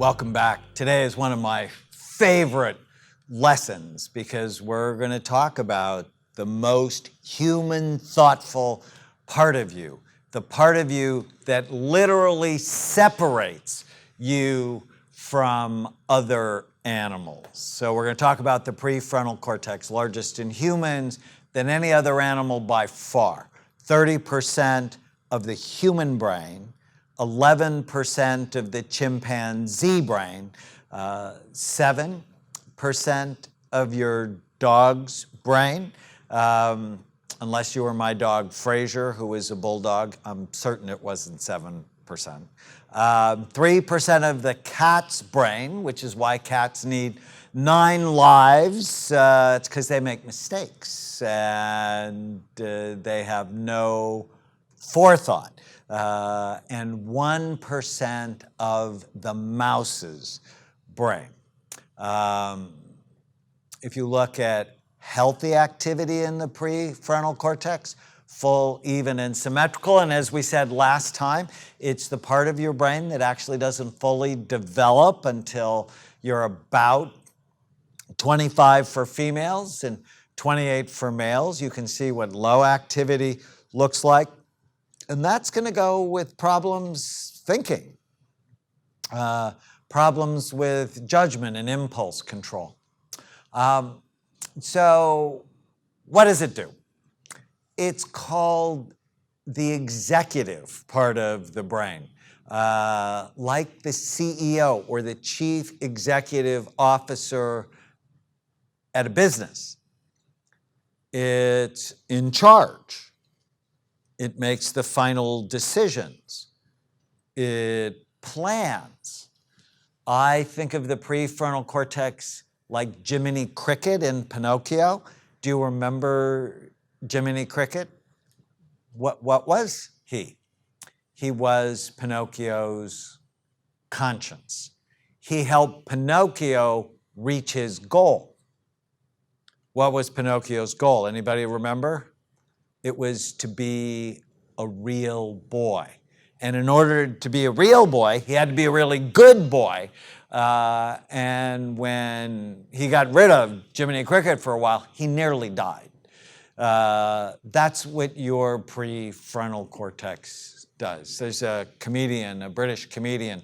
Welcome back. Today is one of my favorite lessons because we're going to talk about the most human, thoughtful part of you, the part of you that literally separates you from other animals. So we're going to talk about the prefrontal cortex, largest in humans than any other animal by far. 30% of the human brain, 11% of the chimpanzee brain, 7% of your dog's brain, unless you were my dog Fraser, who is a bulldog. I'm certain it wasn't 7%. 3% of the cat's brain, which is why cats need 9 lives. It's because they make mistakes and they have no forethought. And 1% of the mouse's brain. If you look at healthy activity in the prefrontal cortex, full, even, and symmetrical, and as we said last time, it's the part of your brain that actually doesn't fully develop until you're about 25 for females and 28 for males. You can see what low activity looks like. And that's going to go with problems thinking, problems with judgment and impulse control. So what does it do? It's called the executive part of the brain, like the CEO or the chief executive officer at a business. It's in charge. It makes the final decisions. It plans. I think of the prefrontal cortex like Jiminy Cricket in Pinocchio. Do you remember Jiminy Cricket? What was he? He was Pinocchio's conscience. He helped Pinocchio reach his goal. What was Pinocchio's goal? Anybody remember? It was to be a real boy. And in order to be a real boy, he had to be a really good boy. And when he got rid of Jiminy Cricket for a while, he nearly died. That's what your prefrontal cortex does. There's a comedian, a British comedian,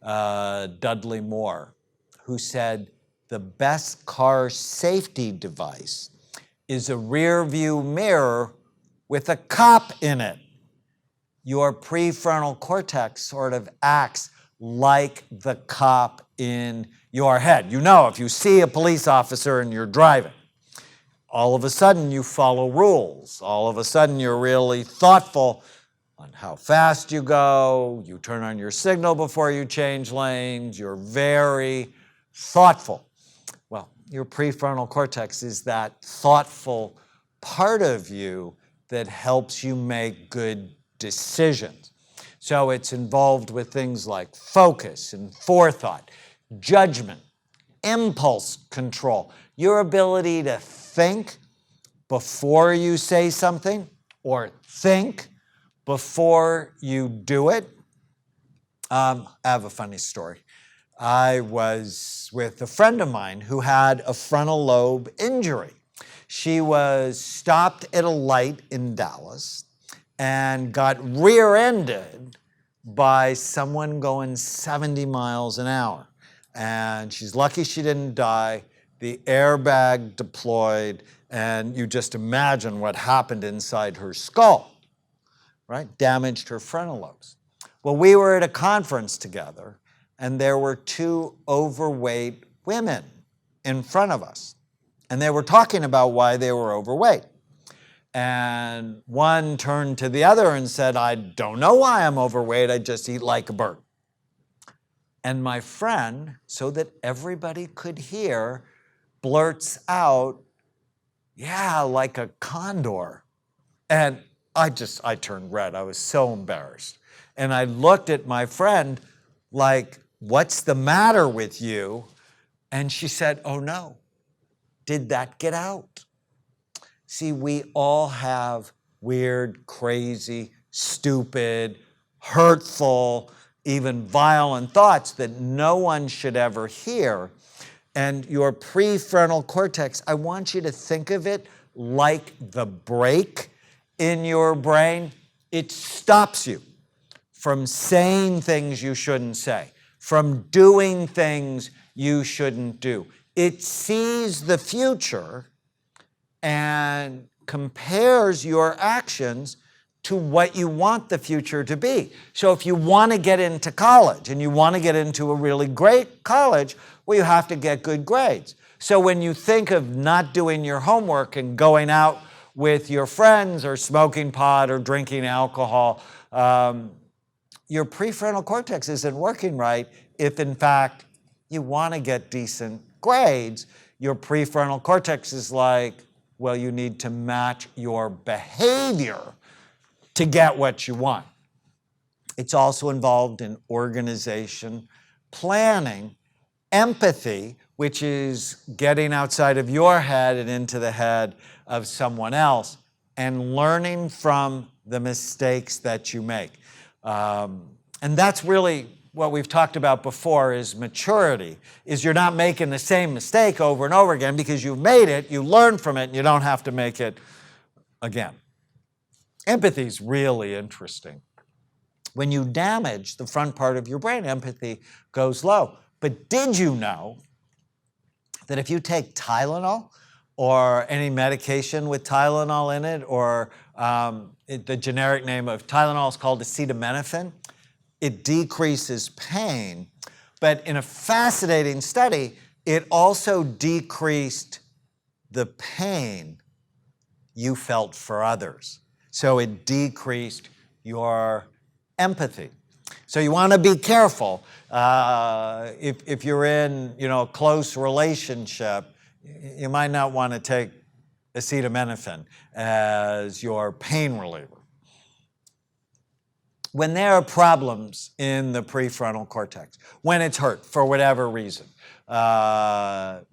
Dudley Moore, who said the best car safety device is a rear view mirror with a cop in it. Your prefrontal cortex sort of acts like the cop in your head. You know, if you see a police officer and you're driving, all of a sudden you follow rules. All of a sudden you're really thoughtful on how fast you go. You turn on your signal before you change lanes. You're very thoughtful. Well, your prefrontal cortex is that thoughtful part of you that helps you make good decisions. So it's involved with things like focus and forethought, judgment, impulse control, your ability to think before you say something or think before you do it. I have a funny story. I was with a friend of mine who had a frontal lobe injury. She was stopped at a light in Dallas and got rear-ended by someone going 70 miles an hour. And she's lucky she didn't die. The airbag deployed, and you just imagine what happened inside her skull, right? Damaged her frontal lobes. Well, we were at a conference together, and there were 2 overweight women in front of us. And they were talking about why they were overweight. And one turned to the other and said, I don't know why I'm overweight, I just eat like a bird. And my friend, so that everybody could hear, blurts out, yeah, like a condor. And I turned red. I was so embarrassed. And I looked at my friend like, what's the matter with you? And she said, oh no. Did that get out? See, we all have weird, crazy, stupid, hurtful, even violent thoughts that no one should ever hear. And your prefrontal cortex, I want you to think of it like the brake in your brain. It stops you from saying things you shouldn't say, from doing things you shouldn't do. It sees the future and compares your actions to what you want the future to be. So if you want to get into college and you want to get into a really great college, well, you have to get good grades. So when you think of not doing your homework and going out with your friends or smoking pot or drinking alcohol, your prefrontal cortex isn't working right. If in fact you want to get decent grades, your prefrontal cortex is like, well, you need to match your behavior to get what you want. It's also involved in organization, planning, empathy, which is getting outside of your head and into the head of someone else, and learning from the mistakes that you make. And that's really what we've talked about before is maturity, is you're not making the same mistake over and over again because you've made it, you learn from it, and you don't have to make it again. Empathy is really interesting. When you damage the front part of your brain, empathy goes low. But did you know that if you take Tylenol or any medication with Tylenol in it, or the generic name of Tylenol is called acetaminophen, it decreases pain. But in a fascinating study, it also decreased the pain you felt for others. So it decreased your empathy. So you want to be careful. If you're in, a close relationship, you might not want to take acetaminophen as your pain reliever. When there are problems in the prefrontal cortex, when it's hurt for whatever reason,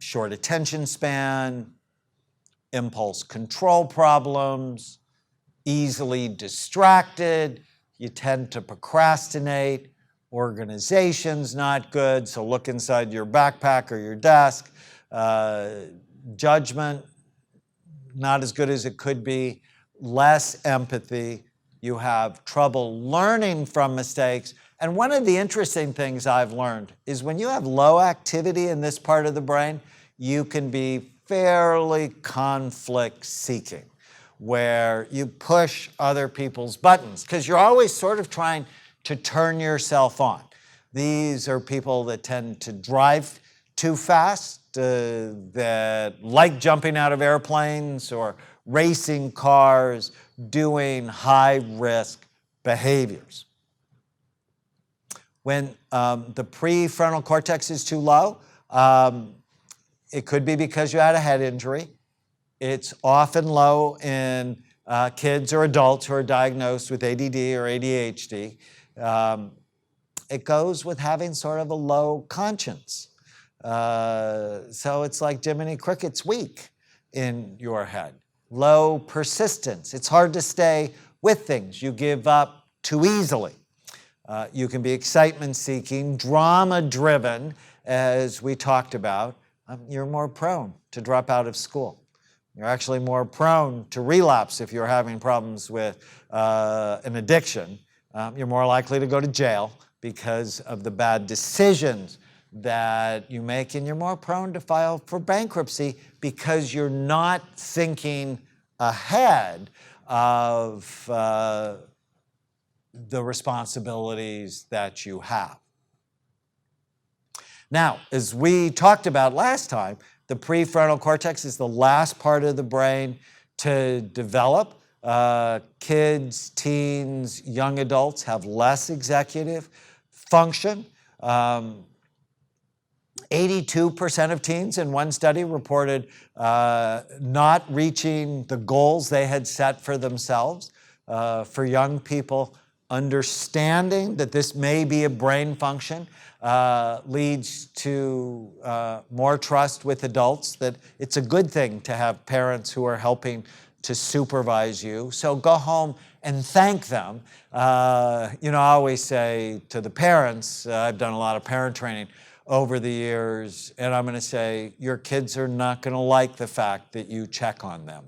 short attention span, impulse control problems, easily distracted, you tend to procrastinate, organization's not good, so look inside your backpack or your desk, judgment, not as good as it could be, less empathy, you have trouble learning from mistakes. And one of the interesting things I've learned is when you have low activity in this part of the brain, you can be fairly conflict-seeking, where you push other people's buttons, because you're always sort of trying to turn yourself on. These are people that tend to drive too fast, that like jumping out of airplanes or racing cars, doing high-risk behaviors. When the prefrontal cortex is too low, it could be because you had a head injury. It's often low in kids or adults who are diagnosed with ADD or ADHD. It goes with having sort of a low conscience. So it's like Jiminy Cricket's weak in your head. Low persistence. It's hard to stay with things. You give up too easily. You can be excitement-seeking, drama-driven, as we talked about. You're more prone to drop out of school. You're actually more prone to relapse if you're having problems with an addiction. You're more likely to go to jail because of the bad decisions that you make, and you're more prone to file for bankruptcy because you're not thinking ahead of the responsibilities that you have. Now, as we talked about last time, the prefrontal cortex is the last part of the brain to develop. Kids, teens, young adults have less executive function. 82% of teens in one study reported not reaching the goals they had set for themselves. For young people, understanding that this may be a brain function leads to more trust with adults, that it's a good thing to have parents who are helping to supervise you. So go home and thank them. I always say to the parents, I've done a lot of parent training over the years, and I'm going to say, your kids are not going to like the fact that you check on them.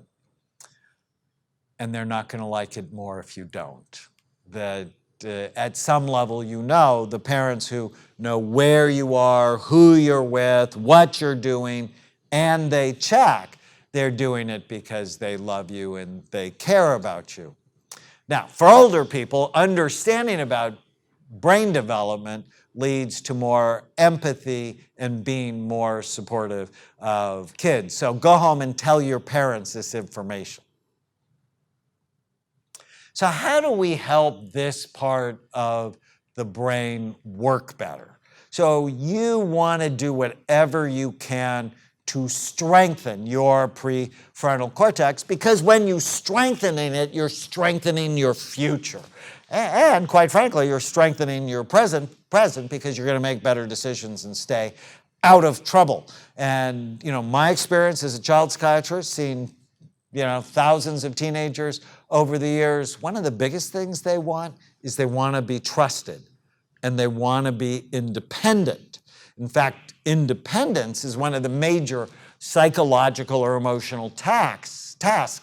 And they're not going to like it more if you don't. That at some level, the parents who know where you are, who you're with, what you're doing, and they check, they're doing it because they love you and they care about you. Now, for older people, understanding about brain development leads to more empathy and being more supportive of kids. So go home and tell your parents this information. So how do we help this part of the brain work better? So you want to do whatever you can to strengthen your prefrontal cortex, because when you're strengthening it, you're strengthening your future. And quite frankly, you're strengthening your present because you're going to make better decisions and stay out of trouble. And, my experience as a child psychiatrist, seeing, thousands of teenagers over the years, one of the biggest things they want is they want to be trusted and they want to be independent. In fact, independence is one of the major psychological or emotional tasks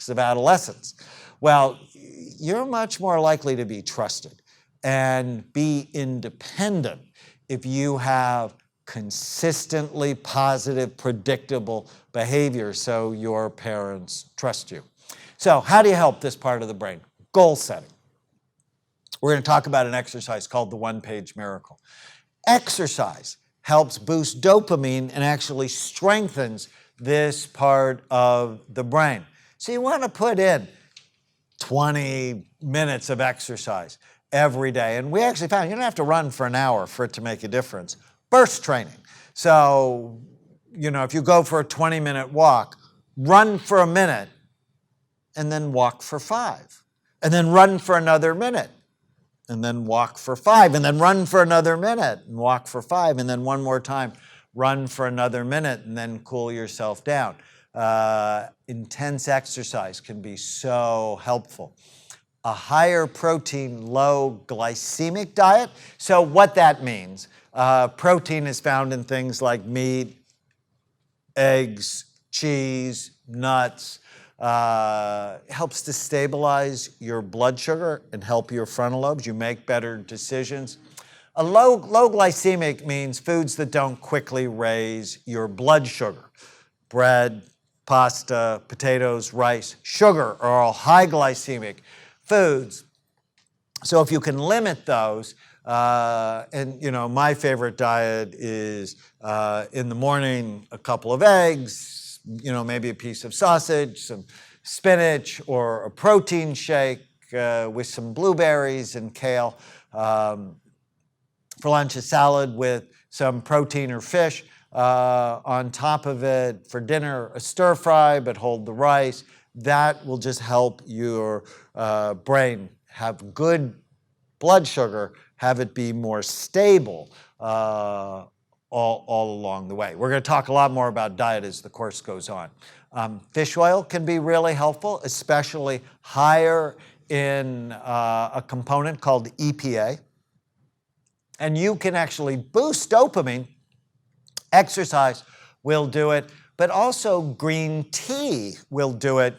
of adolescence. Well, you're much more likely to be trusted and be independent if you have consistently positive, predictable behavior so your parents trust you. So how do you help this part of the brain? Goal setting. We're going to talk about an exercise called the one-page miracle. Exercise helps boost dopamine and actually strengthens this part of the brain. So you want to put in 20 minutes of exercise every day. And we actually found you don't have to run for an hour for it to make a difference. Burst training. So, if you go for a 20-minute walk, run for a minute and then walk for 5. And then run for another minute and then walk for 5. And then run for another minute and walk for 5. And then one more time, run for another minute and then cool yourself down. Intense exercise can be so helpful. A higher protein, low glycemic diet. So what that means, protein is found in things like meat, eggs, cheese, nuts. Helps to stabilize your blood sugar and help your frontal lobes. You make better decisions. A low glycemic means foods that don't quickly raise your blood sugar. Bread, pasta, potatoes, rice, sugar are all high glycemic foods. So if you can limit those, my favorite diet is in the morning, a couple of eggs, maybe a piece of sausage, some spinach, or a protein shake with some blueberries and kale. For lunch, a salad with some protein or fish. On top of it, for dinner, a stir fry, but hold the rice. That will just help your brain have good blood sugar, have it be more stable all along the way. We're going to talk a lot more about diet as the course goes on. Fish oil can be really helpful, especially higher in a component called EPA. And you can actually boost dopamine. Exercise will do it, but also green tea will do it.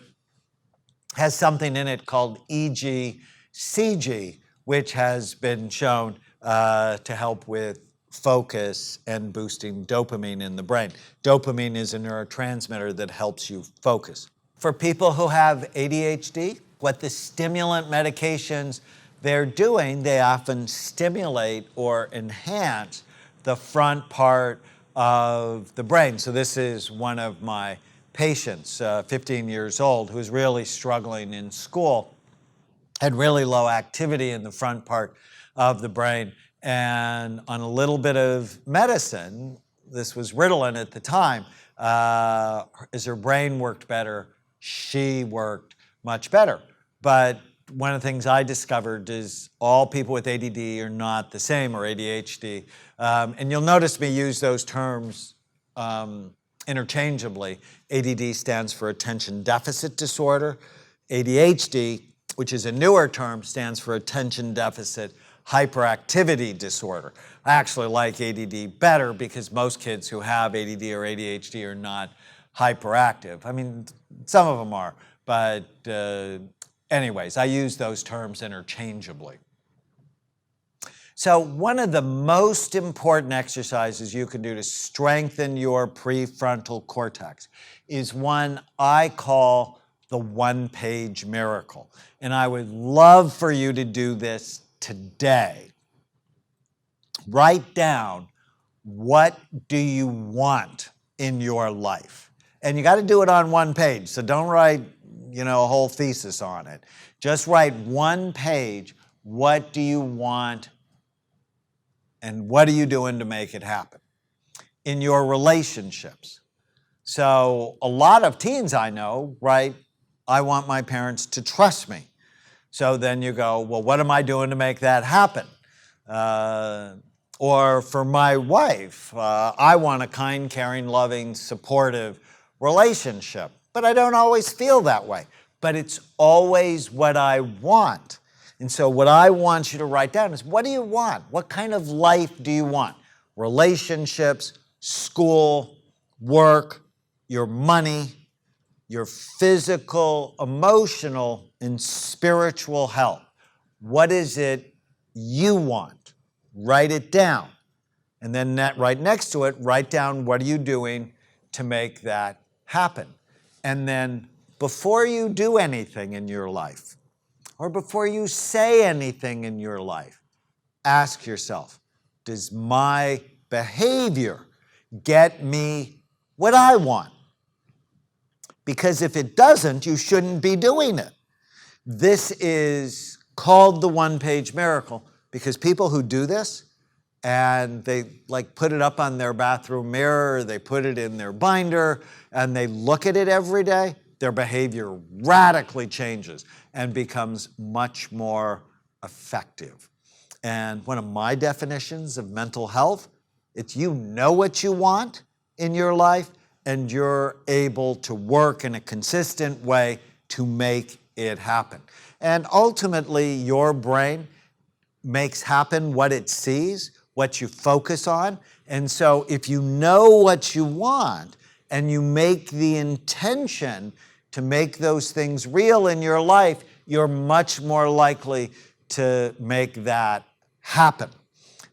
Has something in it called EGCG, which has been shown to help with focus and boosting dopamine in the brain. Dopamine is a neurotransmitter that helps you focus. For people who have ADHD, what the stimulant medications they're doing, they often stimulate or enhance the front part of the brain. So this is one of my patients, 15 years old, who's really struggling in school, had really low activity in the front part of the brain. And on a little bit of medicine, this was Ritalin at the time, as her brain worked better, she worked much better. But one of the things I discovered is all people with ADD are not the same, or ADHD. And you'll notice me use those terms interchangeably. ADD stands for attention deficit disorder. ADHD, which is a newer term, stands for attention deficit hyperactivity disorder. I actually like ADD better because most kids who have ADD or ADHD are not hyperactive. I mean, some of them are, but anyways, I use those terms interchangeably. So one of the most important exercises you can do to strengthen your prefrontal cortex is one I call the one-page miracle. And I would love for you to do this today. Write down, what do you want in your life? And you got to do it on one page, so don't write, a whole thesis on it. Just write one page, what do you want and what are you doing to make it happen? In your relationships. So a lot of teens I know write, I want my parents to trust me. So then you go, well, what am I doing to make that happen? Or for my wife, I want a kind, caring, loving, supportive relationship. But I don't always feel that way. But it's always what I want. And so what I want you to write down is, what do you want? What kind of life do you want? Relationships, school, work, your money, your physical, emotional, and spiritual health. What is it you want? Write it down. And then right next to it, write down, what are you doing to make that happen? And then before you do anything in your life, or before you say anything in your life, ask yourself, does my behavior get me what I want? Because if it doesn't, you shouldn't be doing it. This is called the one-page miracle because people who do this and they put it up on their bathroom mirror, they put it in their binder, and they look at it every day, their behavior radically changes and becomes much more effective. And one of my definitions of mental health, it's you know what you want in your life and you're able to work in a consistent way to make it happen. And ultimately, your brain makes happen what it sees, what you focus on. And so if you know what you want and you make the intention to make those things real in your life, you're much more likely to make that happen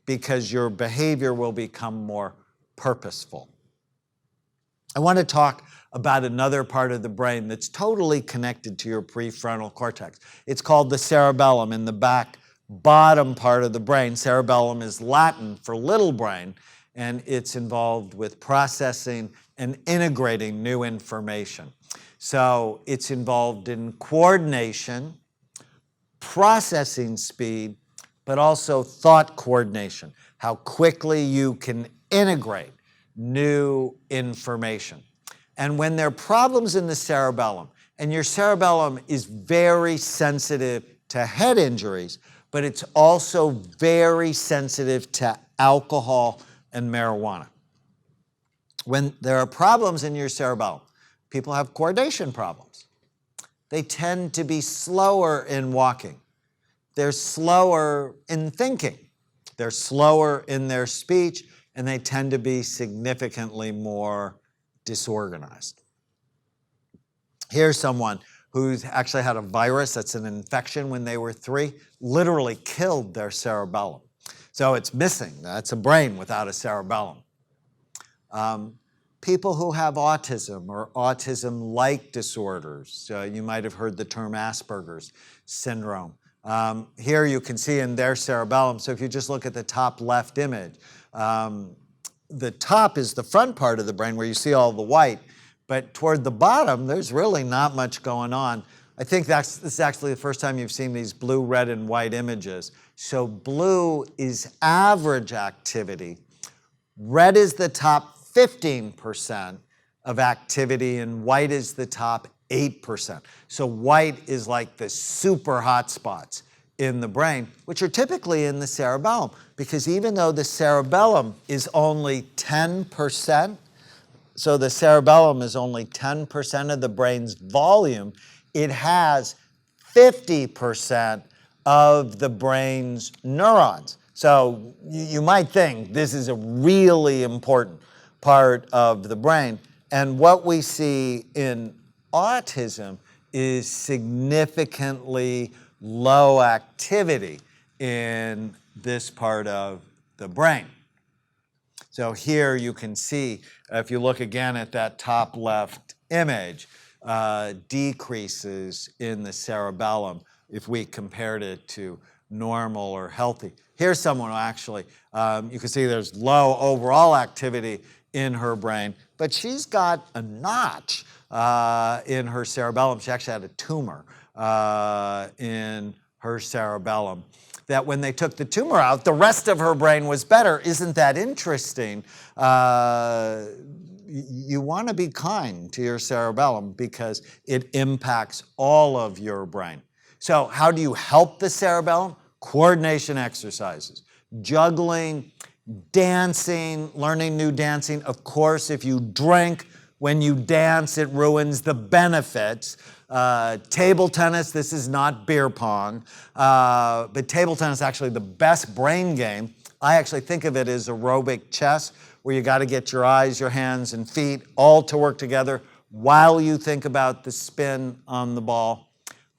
because your behavior will become more purposeful. I want to talk about another part of the brain that's totally connected to your prefrontal cortex. It's called the cerebellum in the back bottom part of the brain. Cerebellum is Latin for little brain, and it's involved with processing and integrating new information. So it's involved in coordination, processing speed, but also thought coordination, how quickly you can integrate new information. And when there are problems in the cerebellum, and your cerebellum is very sensitive to head injuries, but it's also very sensitive to alcohol and marijuana. When there are problems in your cerebellum, people have coordination problems. They tend to be slower in walking. They're slower in thinking. They're slower in their speech, and they tend to be significantly more disorganized. Here's someone who's actually had a virus that's an infection when they were 3, literally killed their cerebellum. So it's missing. That's a brain without a cerebellum. People who have autism or autism-like disorders, you might have heard the term Asperger's syndrome. Here you can see in their cerebellum, so if you just look at the top left image, the top is the front part of the brain where you see all the white, but toward the bottom, there's really not much going on. I think this is actually the first time you've seen these blue, red, and white images. So blue is average activity. Red is the top 15% of activity, and white is the top 8%. So white is like the super hot spots in the brain, which are typically in the cerebellum, because even though the cerebellum is only 10%, so the cerebellum is only 10% of the brain's volume, it has 50% of the brain's neurons. So you might think this is a really important part of the brain. And what we see in autism is significantly low activity in this part of the brain. So here you can see, if you look again at that top left image, decreases in the cerebellum if we compared it to normal or healthy. Here's someone who actually, you can see there's low overall activity in her brain, but she's got a notch in her cerebellum. She actually had a tumor in her cerebellum, that when they took the tumor out, the rest of her brain was better. Isn't that interesting? You want to be kind to your cerebellum because it impacts all of your brain. So how do you help the cerebellum? Coordination exercises, juggling, dancing, learning new dancing. Of course, if you drink when you dance, it ruins the benefits. Table tennis, this is not beer pong, but table tennis is actually the best brain game. I actually think of it as aerobic chess, where you got to get your eyes, your hands, and feet all to work together while you think about the spin on the ball.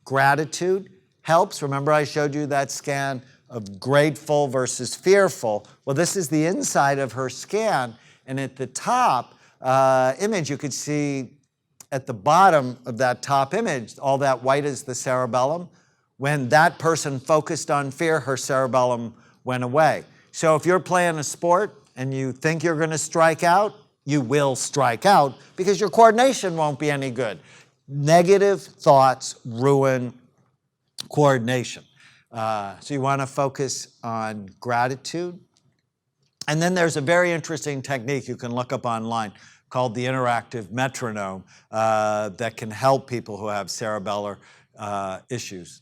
Gratitude helps. Remember I showed you that scan of grateful versus fearful. Well, this is the inside of her scan, and at the top image, you could see at the bottom of that top image, all that white is the cerebellum. When that person focused on fear, her cerebellum went away. So if you're playing a sport and you think you're going to strike out, you will strike out because your coordination won't be any good. Negative thoughts ruin coordination. So you want to focus on gratitude. And then there's a very interesting technique you can look up online called the interactive metronome that can help people who have cerebellar issues.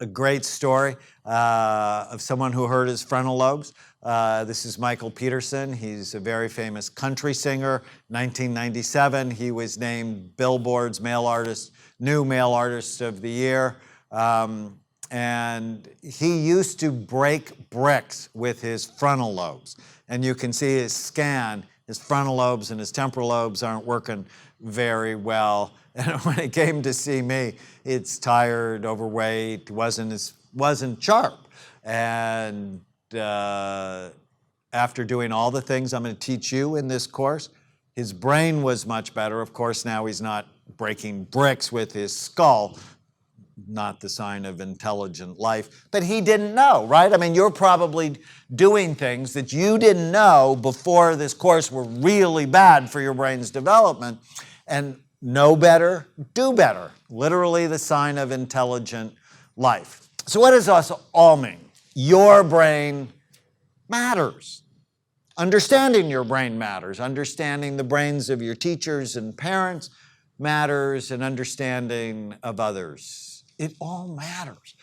A great story of someone who hurt his frontal lobes. This is Michael Peterson. He's a very famous country singer. 1997, he was named Billboard's New Male Artist of the Year. And he used to break bricks with his frontal lobes. And you can see his scan, his frontal lobes and his temporal lobes aren't working very well. And when it came to see me, it's tired, overweight, wasn't sharp. And after doing all the things I'm going to teach you in this course, his brain was much better. Of course, now he's not breaking bricks with his skull, not the sign of intelligent life, but he didn't know, right? I mean, you're probably doing things that you didn't know before this course were really bad for your brain's development. And know better, do better. Literally the sign of intelligent life. So what does this all mean? Your brain matters. Understanding your brain matters. Understanding the brains of your teachers and parents matters, and understanding of others. It all matters.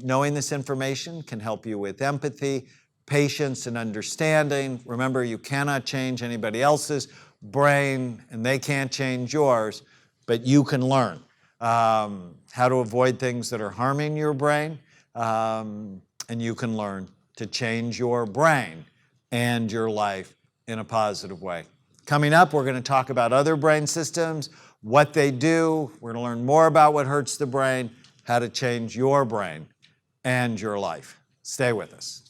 Knowing this information can help you with empathy, patience, and understanding. Remember, you cannot change anybody else's brain, and they can't change yours, but you can learn how to avoid things that are harming your brain, and you can learn to change your brain and your life in a positive way. Coming up, we're going to talk about other brain systems, what they do. We're going to learn more about what hurts the brain, how to change your brain and your life. Stay with us.